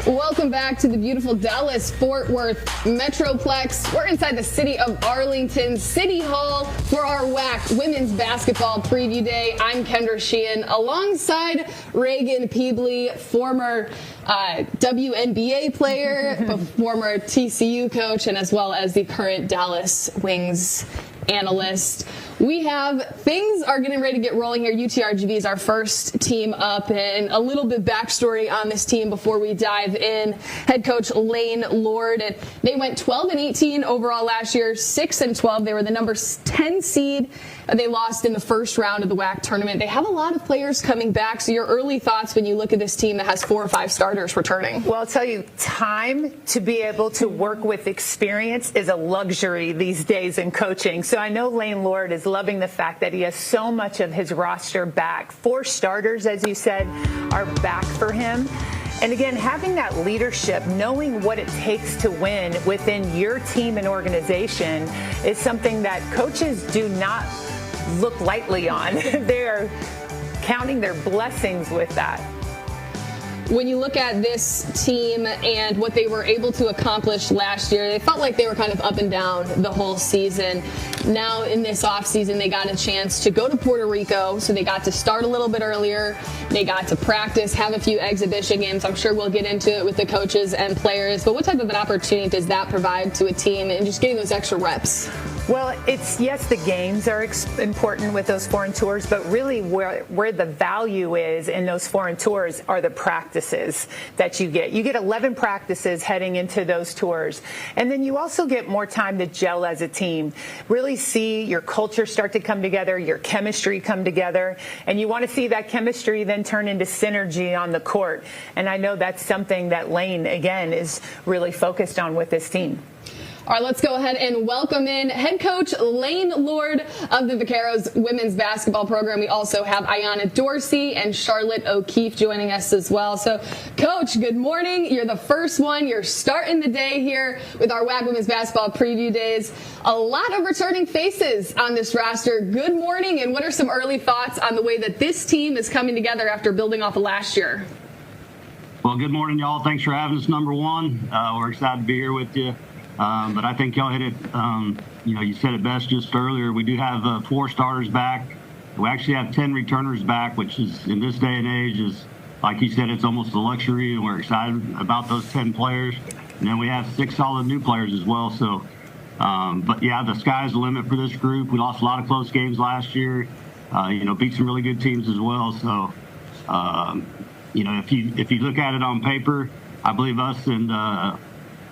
Welcome back to the beautiful Dallas-Fort Worth Metroplex. We're inside the city of Arlington City Hall for our WAC Women's Basketball Preview Day. I'm Kendra Sheehan alongside Reagan Peebley, former WNBA player, former TCU coach, and as well as the current Dallas Wings analyst. Things are getting ready to get rolling here. UTRGV is our first team up, and a little bit backstory on this team before we dive in. Head coach Lane Lord, and they went 12-18 overall last year, 6-12. They were the number 10 seed. They lost in the first round of the WAC tournament. They have a lot of players coming back. So your early thoughts when you look at this team that has 4 or 5 starters returning? Well, I'll tell you, time to be able to work with experience is a luxury these days in coaching. So I know Lane Lord is loving the fact that he has so much of his roster back. 4 starters, as you said, are back for him. And again, having that leadership, knowing what it takes to win within your team and organization is something that coaches do not look lightly on. They are counting their blessings with that. When you look at this team and what they were able to accomplish last year, they felt like they were kind of up and down the whole season. Now in this offseason, they got a chance to go to Puerto Rico, so they got to start a little bit earlier. They got to practice, have a few exhibition games. I'm sure we'll get into it with the coaches and players, but what type of an opportunity does that provide to a team and just getting those extra reps? Well, yes, the games are important with those foreign tours, but really where the value is in those foreign tours are the practices that you get. You get 11 practices heading into those tours. And then you also get more time to gel as a team, really see your culture start to come together, your chemistry come together, and you want to see that chemistry then turn into synergy on the court. And I know that's something that Lane, again, is really focused on with this team. All right, let's go ahead and welcome in head coach Lane Lord of the Vaqueros women's basketball program. We also have Ayanna Dorsey and Charlotte O'Keefe joining us as well. So, Coach, good morning. You're the first one. You're starting the day here with our WAC women's basketball preview days. A lot of returning faces on this roster. Good morning, and what are some early thoughts on the way that this team is coming together after building off of last year? Well, good morning, y'all. Thanks for having us, number one. We're excited to be here with you. But I think y'all hit it, you said it best just earlier. We do have 4 starters back. We actually have 10 returners back, which is, in this day and age, is, like you said, it's almost a luxury, and we're excited about those 10 players. And then we have 6 solid new players as well. So, but yeah, the sky's the limit for this group. We lost a lot of close games last year, beat some really good teams as well. So, if you look at it on paper, I believe us and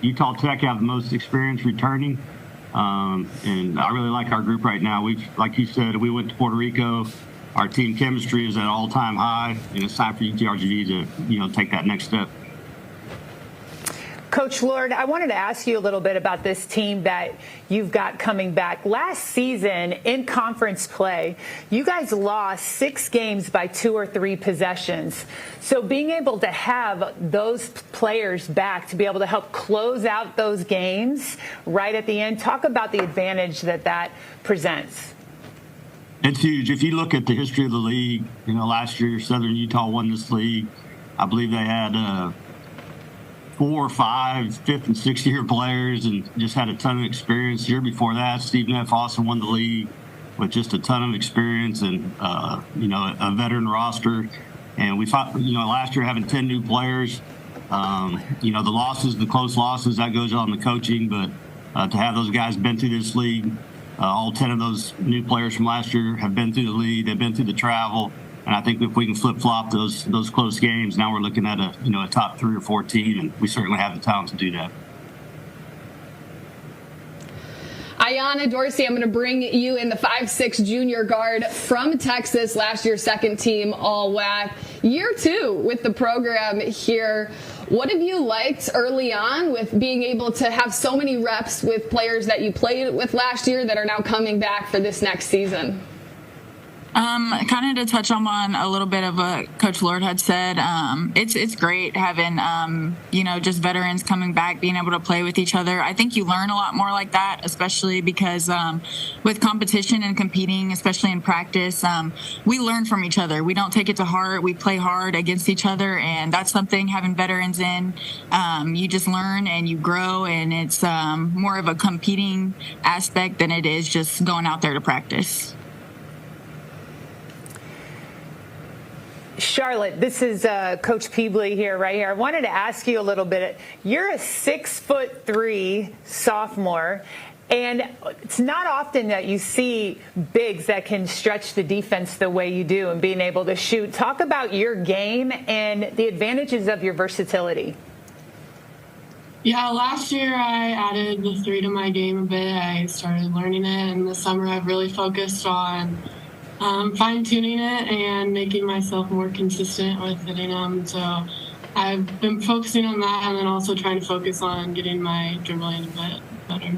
Utah Tech have the most experience returning, and I really like our group right now. Like you said, we went to Puerto Rico. Our team chemistry is at all-time high, and it's time for UTRGV to, take that next step. Coach Lord, I wanted to ask you a little bit about this team that you've got coming back. Last season in conference play, you guys lost 6 games by 2 or 3 possessions. So being able to have those players back to be able to help close out those games right at the end, talk about the advantage that presents. It's huge. If you look at the history of the league, last year Southern Utah won this league. I believe they had 4 or 5 5th and 6th year players and just had a ton of experience. The year before that, Steve Neff also won the league with just a ton of experience and, a veteran roster. And we thought, last year having 10 new players, the losses, the close losses, that goes on the coaching. But to have those guys been through this league, all 10 of those new players from last year have been through the league. They've been through the travel. And I think if we can flip-flop those close games, now we're looking at a top 3 or 4 team, and we certainly have the talent to do that. Ayanna Dorsey, I'm going to bring you in, the 5'6" junior guard from Texas, last year's second team All-WAC. Year 2 with the program here. What have you liked early on with being able to have so many reps with players that you played with last year that are now coming back for this next season? Kind of to touch on a little bit of what Coach Lord had said, it's great having, just veterans coming back, being able to play with each other. I think you learn a lot more like that, especially because with competition and competing, especially in practice, we learn from each other. We don't take it to heart. We play hard against each other, and that's something having veterans in. You just learn and you grow, and it's more of a competing aspect than it is just going out there to practice. Charlotte, this is Coach Peebley here, right here. I wanted to ask you a little bit. You're a 6'3" sophomore, and it's not often that you see bigs that can stretch the defense the way you do and being able to shoot. Talk about your game and the advantages of your versatility. Yeah, last year I added the three to my game a bit. I started learning it, and this summer I've really focused on fine-tuning it and making myself more consistent with hitting them. So I've been focusing on that, and then also trying to focus on getting my dribbling a bit better.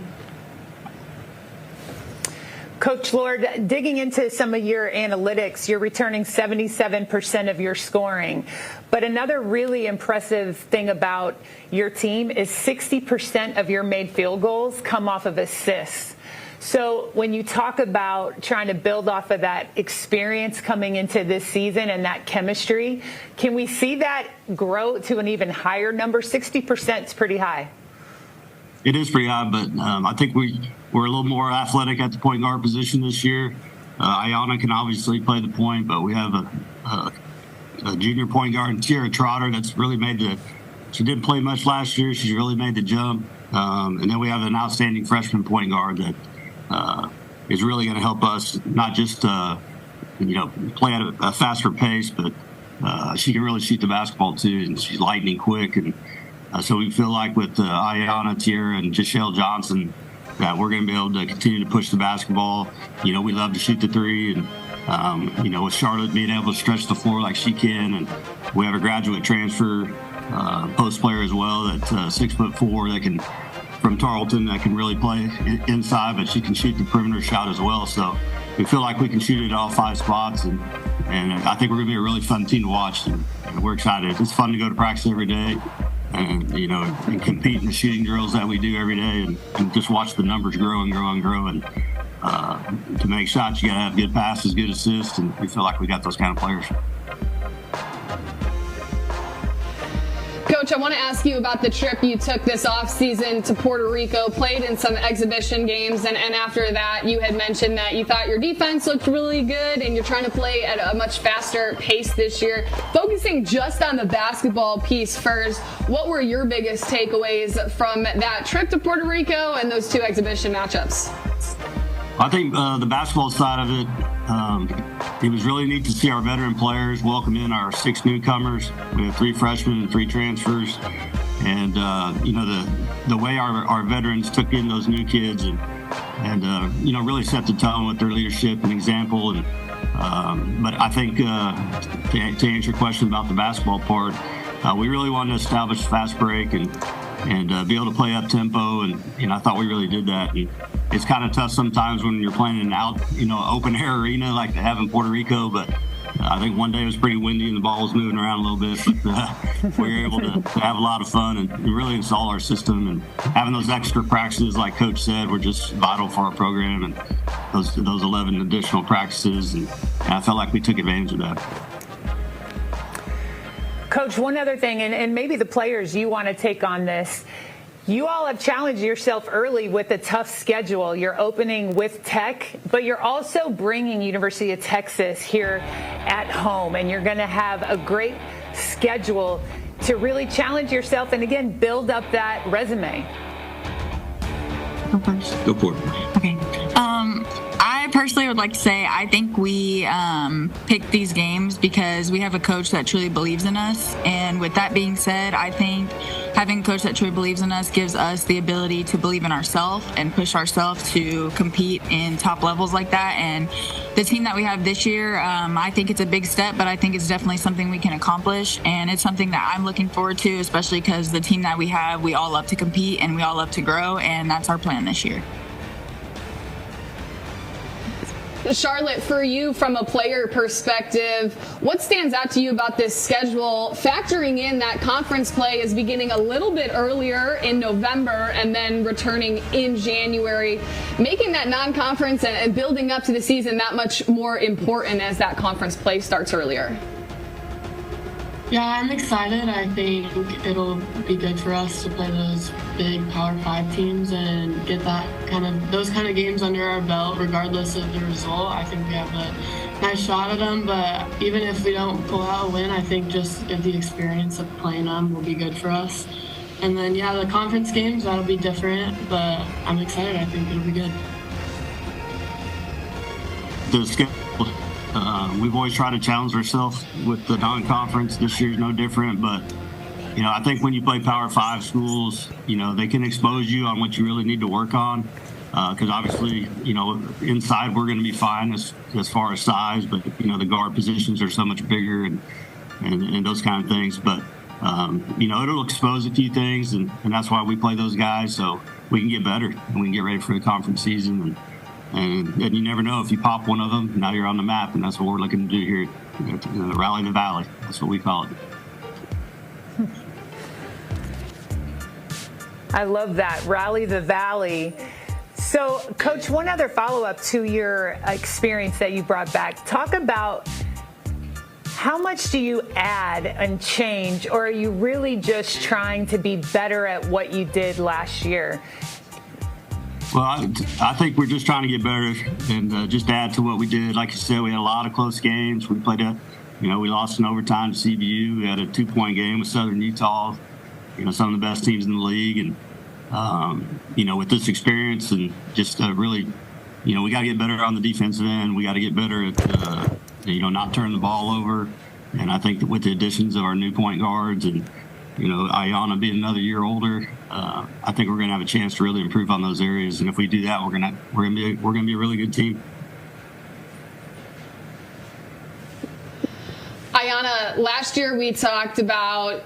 Coach Lord, digging into some of your analytics, you're returning 77% of your scoring. But another really impressive thing about your team is 60% of your made field goals come off of assists. So when you talk about trying to build off of that experience coming into this season and that chemistry, can we see that grow to an even higher number? 60% is pretty high. It is pretty high, but I think we're a little more athletic at the point guard position this year. Ayana can obviously play the point, but we have a junior point guard, Tiara Trotter, that's really she didn't play much last year. She's really made the jump. And then we have an outstanding freshman point guard that is really going to help us not just, play at a faster pace, but she can really shoot the basketball too, and she's lightning quick. And so we feel like with Ayana, Tiara, and Jashelle Johnson, that we're going to be able to continue to push the basketball. We love to shoot the three, and, with Charlotte being able to stretch the floor like she can, and we have a graduate transfer post player as well that's 6'4" that can, from Tarleton, that can really play inside, but she can shoot the perimeter shot as well. So we feel like we can shoot it at all 5 spots, and I think we're going to be a really fun team to watch, and we're excited. It's fun to go to practice every day, and compete in the shooting drills that we do every day, and just watch the numbers grow and grow and grow. And to make shots, you got to have good passes, good assists, and we feel like we got those kind of players. Coach, I want to ask you about the trip you took this offseason to Puerto Rico, played in some exhibition games, and after that you had mentioned that you thought your defense looked really good and you're trying to play at a much faster pace this year. Focusing just on the basketball piece first, what were your biggest takeaways from that trip to Puerto Rico and those 2 exhibition matchups? I think the basketball side of it, it was really neat to see our veteran players welcome in our 6 newcomers. We have 3 freshmen and 3 transfers. And, the way our veterans took in those new kids and really set the tone with their leadership and example. And but I think to answer your question about the basketball part, we really wanted to establish a fast break and be able to play up tempo, and I thought we really did that. And it's kind of tough sometimes when you're playing in an open air arena like they have in Puerto Rico, but I think one day it was pretty windy and the ball was moving around a little bit, but we were able to have a lot of fun and really install our system, and having those extra practices, like Coach said, were just vital for our program, and those 11 additional practices, and I felt like we took advantage of that. Coach, one other thing, and maybe the players, you want to take on this. You all have challenged yourself early with a tough schedule. You're opening with Tech, but you're also bringing University of Texas here at home, and you're going to have a great schedule to really challenge yourself and, again, build up that resume. Go first. Go for it. Okay. I personally would like to say I think we picked these games because we have a coach that truly believes in us. And with that being said, I think having a coach that truly believes in us gives us the ability to believe in ourselves and push ourselves to compete in top levels like that. And the team that we have this year, I think it's a big step, but I think it's definitely something we can accomplish. And it's something that I'm looking forward to, especially because the team that we have, we all love to compete and we all love to grow. And that's our plan this year. Charlotte, for you from a player perspective, what stands out to you about this schedule, factoring in that conference play is beginning a little bit earlier in November and then returning in January, making that non-conference and building up to the season that much more important as that conference play starts earlier? Yeah, I'm excited. I think it'll be good for us to play those big Power 5 teams and get those kind of games under our belt, regardless of the result. I think we have a nice shot at them, but even if we don't pull out a win, I think just the experience of playing them will be good for us. And then, yeah, the conference games, that'll be different, but I'm excited. I think it'll be good. The schedule. We've always tried to challenge ourselves with the non-conference. This year's no different, but I think when you play Power 5 schools, they can expose you on what you really need to work on. Because obviously, inside we're going to be fine as far as size, but the guard positions are so much bigger and those kind of things. But it'll expose a few things, and that's why we play those guys so we can get better and we can get ready for the conference season. And you never know, if you pop one of them, now you're on the map, and that's what we're looking to do here at Rally the Valley. That's what we call it. I love that, Rally the Valley. So, Coach, one other follow-up to your experience that you brought back. Talk about how much do you add and change, or are you really just trying to be better at what you did last year? Well, I think we're just trying to get better and just add to what we did. Like you said, we had a lot of close games. We played we lost in overtime to CBU. We had a 2-point game with Southern Utah, some of the best teams in the league. And, with this experience and just really, we got to get better on the defensive end. We got to get better at, not turning the ball over. And I think that with the additions of our new point guards and, Ayana being another year older, I think we're going to have a chance to really improve on those areas. And if we do that, we're going to be a really good team. Ayana, last year we talked about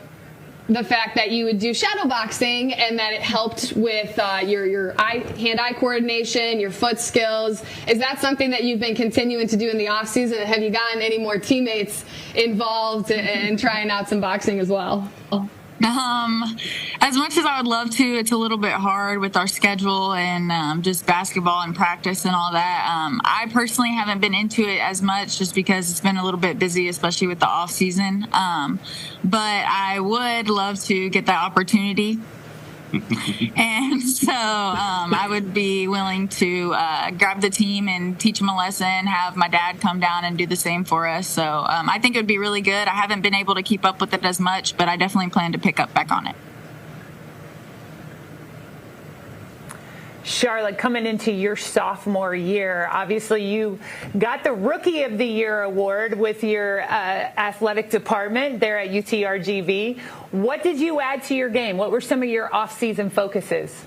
the fact that you would do shadow boxing and that it helped with your hand-eye coordination, your foot skills. Is that something that you've been continuing to do in the off season? Have you gotten any more teammates involved in trying out some boxing as well? As much as I would love to, it's a little bit hard with our schedule and just basketball and practice and all that. I personally haven't been into it as much just because it's been a little bit busy, especially with the off season. But I would love to get that opportunity. And so I would be willing to grab the team and teach them a lesson, have my dad come down and do the same for us. So I think it would be really good. I haven't been able to keep up with it as much, but I definitely plan to pick up back on it. Charlotte, coming into your sophomore year, obviously you got the Rookie of the Year award with your athletic department there at UTRGV. What did you add to your game? What were some of your off-season focuses?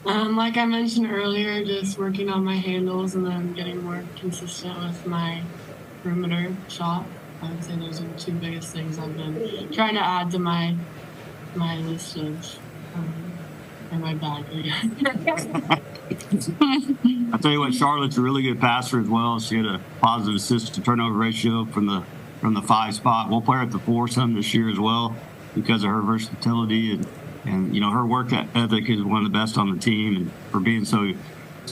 Like I mentioned earlier, just working on my handles and then getting more consistent with my perimeter shot. I would say those are the two biggest things I've been trying to add to my list of in my bag. I'll tell you what, Charlotte's a really good passer as well. She had a positive assist to turnover ratio from the 5 spot. We'll play her at the 4 some this year as well because of her versatility and her work ethic is one of the best on the team, and for being so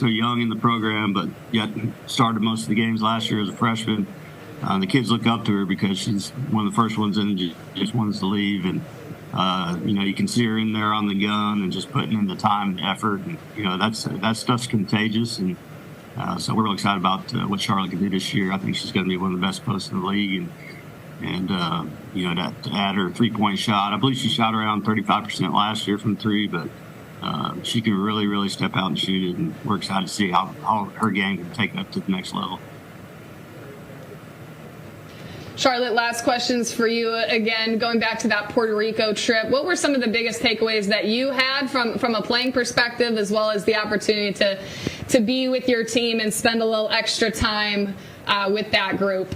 young in the program, but yet started most of the games last year as a freshman. The kids look up to her because she's one of the first ones in, just wants to leave, and you can see her in there on the gun and just putting in the time and effort. And, that stuff's contagious. And so we're really excited about what Charlotte can do this year. I think she's going to be one of the best posts in the league. And to add her 3-point shot, I believe she shot around 35% last year from 3, but she can really, really step out and shoot it. And we're excited to see how her game can take it up to the next level. Charlotte, last questions for you. Again, going back to that Puerto Rico trip, what were some of the biggest takeaways that you had from a playing perspective, as well as the opportunity to be with your team and spend a little extra time with that group?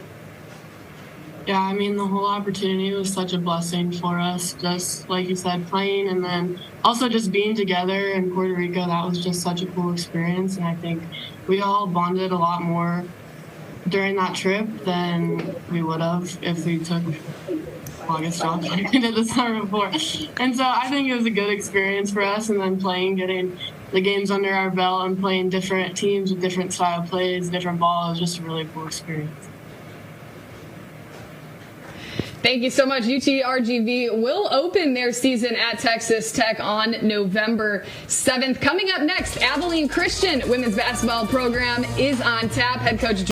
Yeah, I mean, the whole opportunity was such a blessing for us, just like you said, playing, and then also just being together in Puerto Rico. That was just such a cool experience, and I think we all bonded a lot more during that trip than we would have if we took August off like we did the summer before. And so I think it was a good experience for us, and then getting the games under our belt and playing different teams with different style plays, different ball, was just a really cool experience. Thank you so much. UTRGV will open their season at Texas Tech on November 7th. Coming up next, Abilene Christian women's basketball program is on tap. Head coach